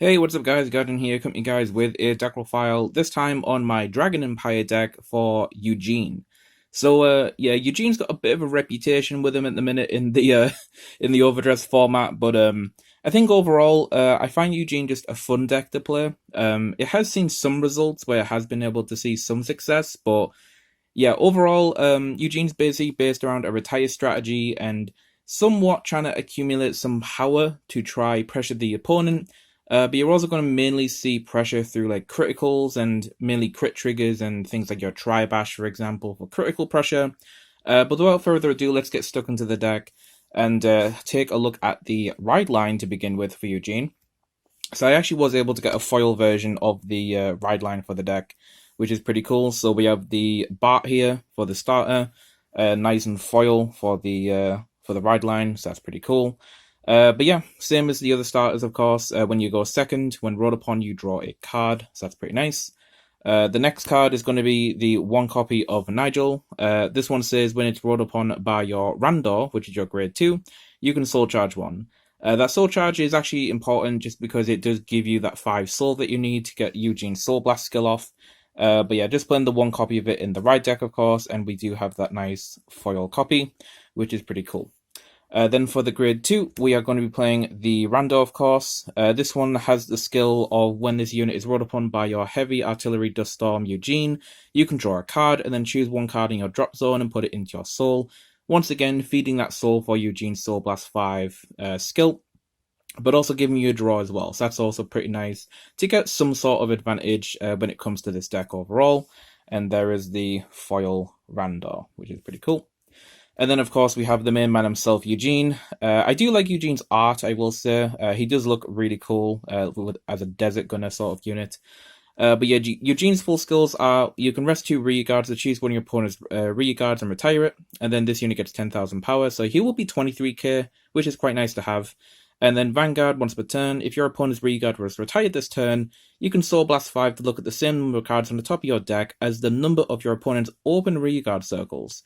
Hey, what's up guys, Garden here, coming you guys with a deck profile, this time on my Dragon Empire deck for Eugene. Yeah, Eugene's got a bit of a reputation with him at the minute in the in the overdress format, but I think overall, I find Eugene just a fun deck to play. It has seen some results where it has been able to see some success, but yeah, overall, Eugene's basically based around a retire strategy and somewhat trying to accumulate some power to try pressure the opponent. But you're also going to mainly see pressure through like criticals and mainly crit triggers and things like your Tribash, for example, for critical pressure. But without further ado, let's get stuck into the deck and take a look at the ride line to begin with for Eugene. So I actually was able to get a foil version of the ride line for the deck, which is pretty cool. So we have the Bart here for the starter, nice and foil for the ride line, so that's pretty cool. But yeah, same as the other starters, of course. When you go second, when rolled upon, you draw a card, so that's pretty nice. The next card is going to be the one copy of Nigel. This one says when it's rolled upon by your Randor, which is your grade 2, you can soul charge 1. That soul charge is actually important just because it does give you that 5 soul that you need to get Eugene's Soul Blast skill off. But yeah, just playing the one copy of it in the right deck, of course, and we do have that nice foil copy, which is pretty cool. Then for the grade 2, we are going to be playing the Randor, of course. This one has the skill of when this unit is rolled upon by your Heavy Artillery Dust Storm Eugene, you can draw a card and then choose one card in your drop zone and put it into your soul. Once again, feeding that soul for Eugene's Soul Blast 5 skill, but also giving you a draw as well. So that's also pretty nice to get some sort of advantage when it comes to this deck overall. And there is the foil Randor, which is pretty cool. And then, of course, we have the main man himself, Eugene. I do like Eugene's art, I will say. He does look really cool as a Desert Gunner sort of unit. But yeah, Eugene's full skills are you can rest 2 rear guards to choose one of your opponent's rear guards and retire it. And then this unit gets 10,000 power, so he will be 23k, which is quite nice to have. And then Vanguard, once per turn, if your opponent's rear guard was retired this turn, you can Soul Blast 5 to look at the same number of cards on the top of your deck as the number of your opponent's open rear guard circles.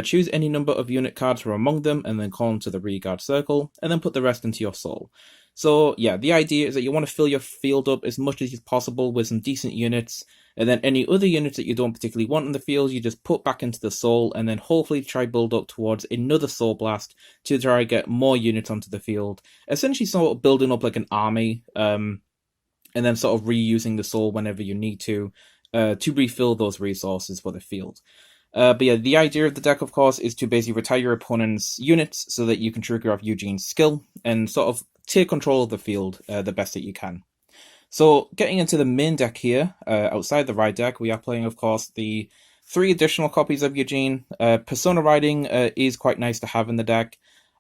Choose any number of unit cards from among them and then call them to the rear guard circle, and then put the rest into your soul. So yeah, the idea is that you want to fill your field up as much as possible with some decent units, and then any other units that you don't particularly want in the field, you just put back into the soul, and then hopefully try build up towards another soul blast to try to get more units onto the field. Essentially sort of building up like an army, and then sort of reusing the soul whenever you need to refill those resources for the field. But yeah, the idea of the deck, of course, is to basically retire your opponent's units so that you can trigger off Eugene's skill and sort of take control of the field the best that you can. So getting into the main deck here, outside the ride deck, we are playing, of course, the 3 additional copies of Eugene. Persona Riding is quite nice to have in the deck.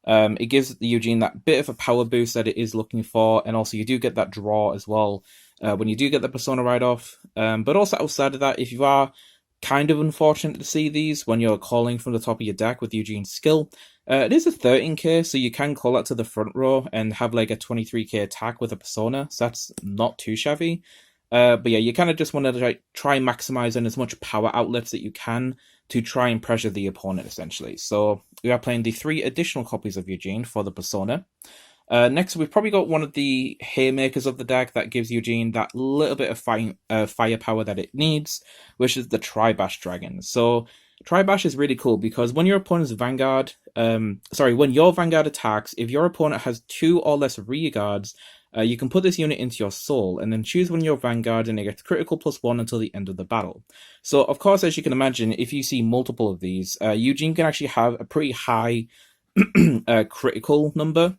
It gives the Eugene that bit of a power boost that it is looking for, and also you do get that draw as well when you do get the Persona Ride off. But also outside of that, if you are kind of unfortunate to see these when you're calling from the top of your deck with Eugene's skill, it is a 13k, so you can call that to the front row and have like a 23k attack with a Persona, so that's not too shabby. But yeah, you kind of just want to try maximizing as much power outlets that you can to try and pressure the opponent, essentially. So we are playing the 3 additional copies of Eugene for the Persona. Next, we've probably got one of the haymakers of the deck that gives Eugene that little bit of firepower that it needs, which is the Tribash Dragon. So Tribash is really cool because when your opponent's Vanguard, when your Vanguard attacks, if your opponent has 2 or less rear guards, you can put this unit into your soul and then choose one of your Vanguard and it gets critical +1 until the end of the battle. So, of course, as you can imagine, if you see multiple of these, Eugene can actually have a pretty high critical number,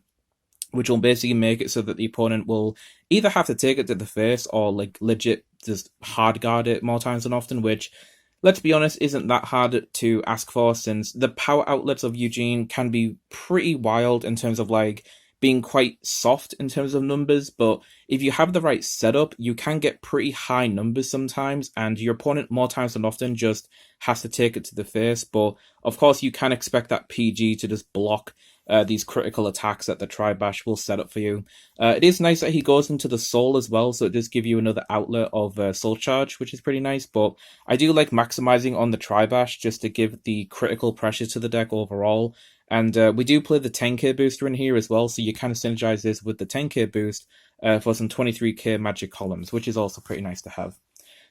which will basically make it so that the opponent will either have to take it to the face or like legit just hard guard it more times than often, which, let's be honest, isn't that hard to ask for since the power outlets of Eugene can be pretty wild in terms of like being quite soft in terms of numbers, but if you have the right setup, you can get pretty high numbers sometimes, and your opponent more times than often just has to take it to the face. But of course, you can expect that PG to just block these critical attacks that the Tribash will set up for you. It is nice that he goes into the soul as well, so it does give you another outlet of soul charge, which is pretty nice. But I do like maximizing on the Tribash just to give the critical pressure to the deck overall, And we do play the 10k booster in here as well, so you kind of synergize this with the 10k boost for some 23k magic columns, which is also pretty nice to have.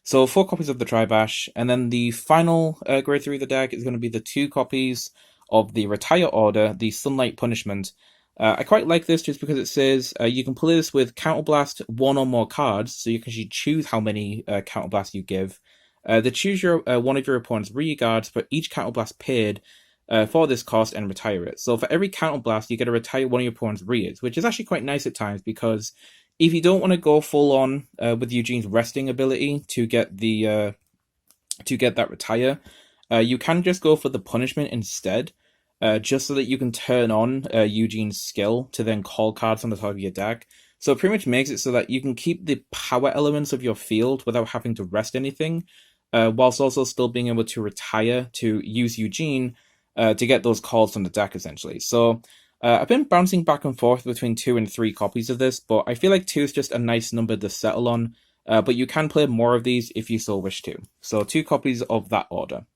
So 4 copies of the Tribash, and then the final grade 3 of the deck is going to be the 2 copies of the Retire Order, the Sunlight Punishment. I quite like this just because it says you can play this with Counterblast 1 or more cards, so you can actually choose how many Counterblast you give. They choose your one of your opponent's rear guards for each Counterblast paid for this cost and retire it. So for every Counterblast, you get to retire one of your opponent's rears, which is actually quite nice at times because if you don't want to go full on with Eugene's resting ability to get the to get that retire, you can just go for the punishment instead, just so that you can turn on Eugene's skill to then call cards on the top of your deck. So it pretty much makes it so that you can keep the power elements of your field without having to rest anything, whilst also still being able to retire to use Eugene to get those calls from the deck, essentially. So I've been bouncing back and forth between 2 and 3 copies of this, but I feel like 2 is just a nice number to settle on, but you can play more of these if you so wish to. So 2 copies of that order.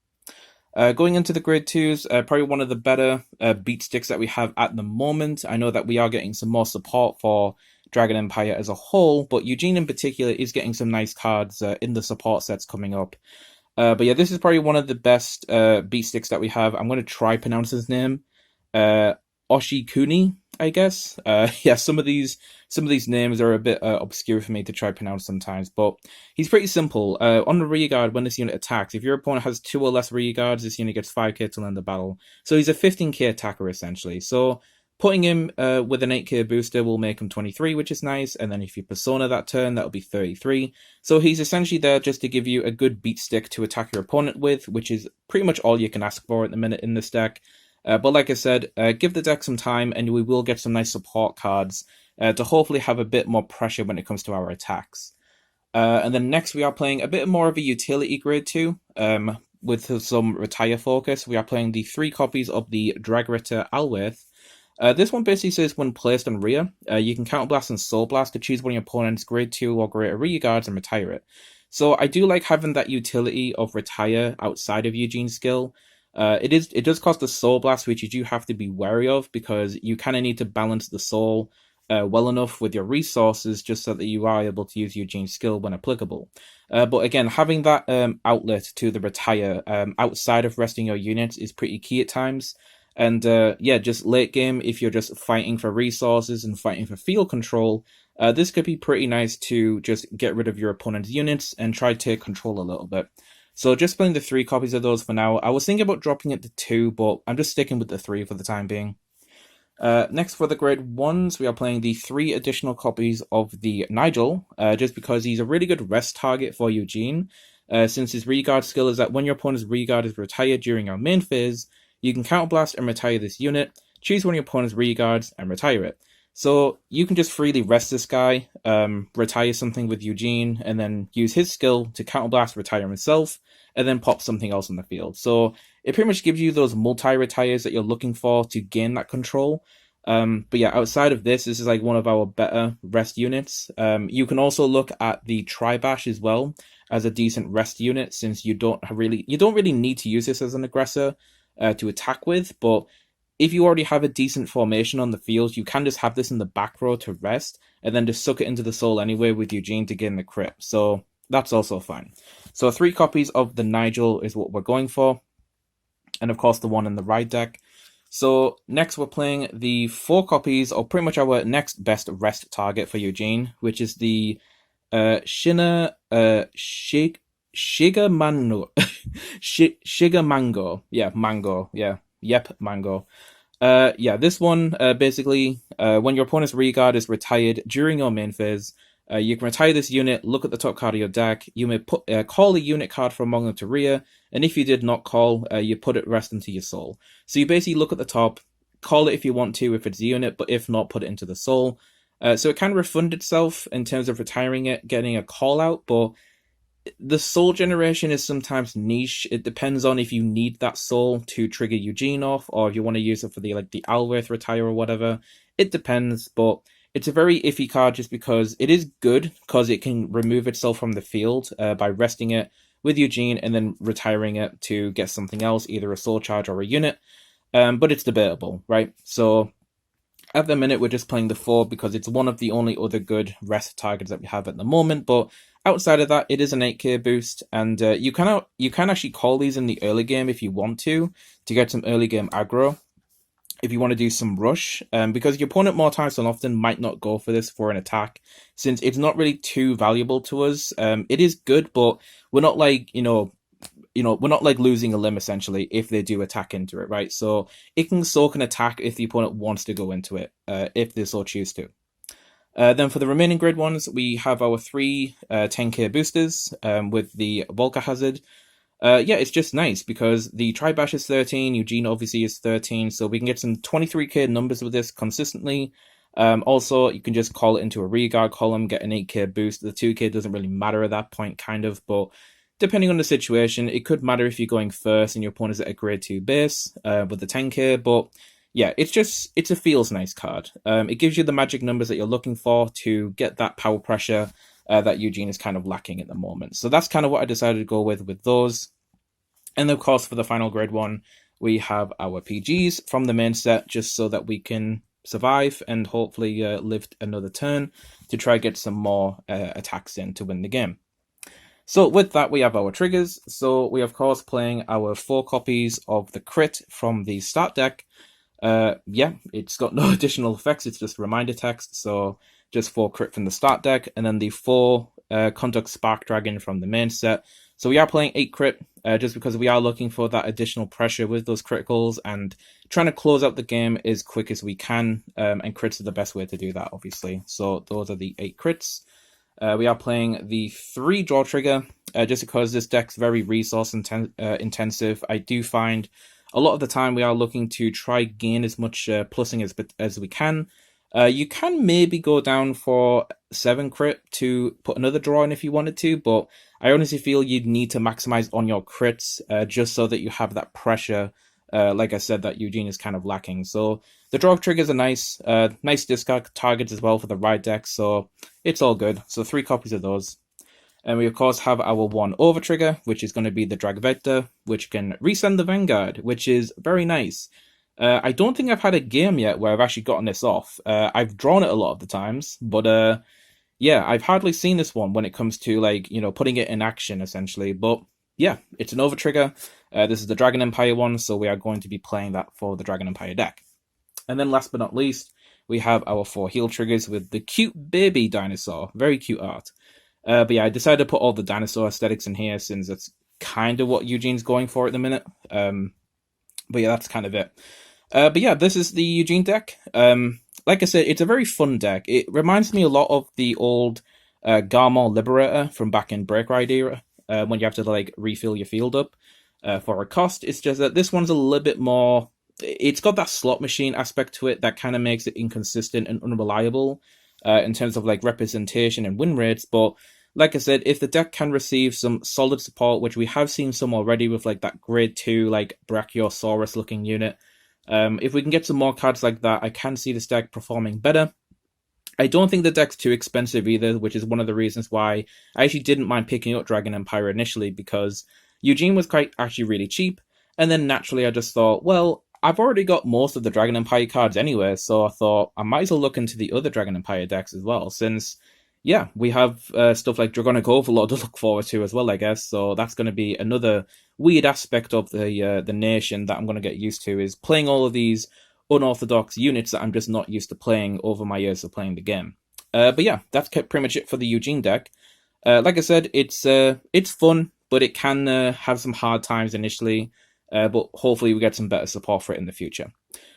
Going into the grade 2s, probably one of the better beat sticks that we have at the moment. I know that we are getting some more support for Dragon Empire as a whole, but Eugene in particular is getting some nice cards in the support sets coming up. But yeah, this is probably one of the best beat sticks that we have. I'm going to try pronounce his name. Oshikuni, I guess. Yeah, some of these names are a bit obscure for me to try pronounce sometimes, but he's pretty simple. On the rear guard, when this unit attacks, if your opponent has 2 or less rear guards, this unit gets 5k till end of battle. So he's a 15k attacker essentially. So putting him with an 8k booster will make him 23, which is nice, and then if you persona that turn, that'll be 33. So he's essentially there just to give you a good beat stick to attack your opponent with, which is pretty much all you can ask for at the minute in this deck. But like I said, give the deck some time and we will get some nice support cards to hopefully have a bit more pressure when it comes to our attacks. And then next we are playing a bit more of a utility grade 2 with some retire focus. We are playing the 3 copies of the Dragritter Alwalith. This one basically says when placed on rear, you can Counterblast and Soul Blast to choose one of your opponent's grade 2 or greater rear guards and retire it. So I do like having that utility of retire outside of Eugene's skill. It does cost a Soul Blast, which you do have to be wary of because you kind of need to balance the soul well enough with your resources just so that you are able to use Eugene's skill when applicable. But again, having that outlet to the retire outside of resting your units is pretty key at times. And yeah, just late game, if you're just fighting for resources and fighting for field control, this could be pretty nice to just get rid of your opponent's units and try to take control a little bit. So just playing the 3 copies of those for now. I was thinking about dropping it to 2, but I'm just sticking with the 3 for the time being. Next for the grade 1s, we are playing the 3 additional copies of the Nigel, just because he's a really good rest target for Eugene, since his reguard skill is that when your opponent's reguard is retired during our main phase, you can Counterblast and retire this unit, choose one of your opponent's reguards, and retire it. So you can just freely rest this guy, retire something with Eugene, and then use his skill to Counterblast, retire himself, and then pop something else on the field. So it pretty much gives you those multi-retires that you're looking for to gain that control. But yeah, outside of this is like one of our better rest units. You can also look at the Tribash as well as a decent rest unit, since you don't really need to use this as an aggressor to attack with, but if you already have a decent formation on the field, you can just have this in the back row to rest, and then just suck it into the soul anyway with Eugene to gain the crit. So that's also fine. So 3 copies of the Nigel is what we're going for, and of course the one in the ride deck. So next we're playing the 4 copies, or pretty much our next best rest target for Eugene, which is the Shigamanago. Shigamango. Yeah, mango. Yeah. Yep, mango. Yeah, this one, basically, when your opponent's reguard is retired during your main phase, you can retire this unit, look at the top card of your deck, you may call a unit card from among them to rear, and if you did not call, you put it rest into your soul. So you basically look at the top, call it if you want to, if it's a unit, but if not, put it into the soul. So it can refund itself in terms of retiring it, getting a call out, but the soul generation is sometimes niche. It depends on if you need that soul to trigger Eugene off, or if you want to use it for the Alwalith retire or whatever. It depends, but it's a very iffy card just because it is good because it can remove itself from the field by resting it with Eugene and then retiring it to get something else, either a soul charge or a unit. but it's debatable, right? So at the minute, we're just playing the 4 because it's one of the only other good rest targets that we have at the moment. But outside of that, it is an 8k boost, and you can actually call these in the early game if you want to get some early game aggro. If you want to do some rush, because your opponent more times than often might not go for this for an attack, since it's not really too valuable to us. It is good, but we're not like, we're not like losing a limb essentially if they do attack into it, right? So it can soak an attack if the opponent wants to go into it, if they so choose to. Then for the remaining grid ones, we have our 3 10k boosters with the Velocihazard. Yeah, it's just nice because the Tribash is 13, Eugene obviously is 13, so we can get some 23k numbers with this consistently. Also, you can just call it into a rearguard column, get an 8k boost. The 2k doesn't really matter at that point, kind of, but depending on the situation, it could matter if you're going first and your opponent's at a grade 2 base with the 10k, but yeah, it's a feels nice card. It gives you the magic numbers that you're looking for to get that power pressure that Eugene is kind of lacking at the moment. So that's kind of what I decided to go with those. And of course, for the final grade one, we have our PGs from the main set, just so that we can survive and hopefully live another turn to try get some more attacks in to win the game. So with that, we have our triggers. So we of course playing our 4 copies of the crit from the start deck. Yeah, it's got no additional effects, it's just reminder text, so just 4 crit from the start deck, and then the 4 Conduct Spark Dragon from the main set. So we are playing 8 crit, just because we are looking for that additional pressure with those criticals, and trying to close out the game as quick as we can, and crits are the best way to do that, obviously. So those are the 8 crits. We are playing the 3 draw trigger, just because this deck's very resource intensive. I do find a lot of the time we are looking to try gain as much plussing as we can. You can maybe go down for 7 crit to put another draw in if you wanted to, but I honestly feel you'd need to maximize on your crits just so that you have that pressure, like I said, that Eugene is kind of lacking. So the draw triggers are nice, nice discard targets as well for the ride deck, so it's all good. So 3 copies of those. And we, of course, have our 1 over trigger, which is going to be the Dragveda, which can resend the Vanguard, which is very nice. I don't think I've had a game yet where I've actually gotten this off. I've drawn it a lot of the times, but yeah, I've hardly seen this one when it comes to, like, putting it in action, essentially. But yeah, it's an over trigger. This is the Dragon Empire one, so we are going to be playing that for the Dragon Empire deck. And then last but not least, we have our 4 heal triggers with the cute baby dinosaur. Very cute art. But yeah, I decided to put all the dinosaur aesthetics in here since that's kind of what Eugene's going for at the minute. But yeah, that's kind of it. But yeah, this is the Eugene deck. Like I said, it's a very fun deck. It reminds me a lot of the old Garmor Liberator from back in Break Ride era, when you have to like refill your field up for a cost. It's just that this one's a little bit more... It's got that slot machine aspect to it that kind of makes it inconsistent and unreliable in terms of like representation and win rates, but like I said, if the deck can receive some solid support, which we have seen some already with like that grade 2 like Brachiosaurus looking unit, if we can get some more cards like that, I can see this deck performing better. I don't think the deck's too expensive either, which is one of the reasons why I actually didn't mind picking up Dragon Empire initially, because Eugene was quite actually really cheap, and then naturally I just thought, well, I've already got most of the Dragon Empire cards anyway, so I thought I might as well look into the other Dragon Empire decks as well, since, yeah, we have stuff like Dragonic Overlord to look forward to as well, I guess, so that's going to be another weird aspect of the nation that I'm going to get used to, is playing all of these unorthodox units that I'm just not used to playing over my years of playing the game. But yeah, that's pretty much it for the Eugene deck. Like I said, it's fun, but it can have some hard times initially, but hopefully we get some better support for it in the future.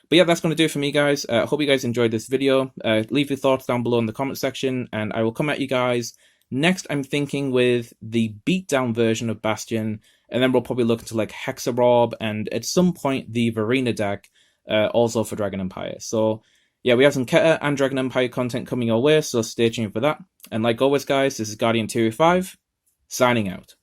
But yeah, that's going to do it for me, guys. I hope you guys enjoyed this video. Leave your thoughts down below in the comment section, and I will come at you guys next. I'm thinking with the beatdown version of Bastion, and then we'll probably look into like Hexarob, and at some point the Varina deck, also for Dragon Empire. So yeah, we have some Keta and Dragon Empire content coming your way, so stay tuned for that. And like always, guys, this is Guardian 205, signing out.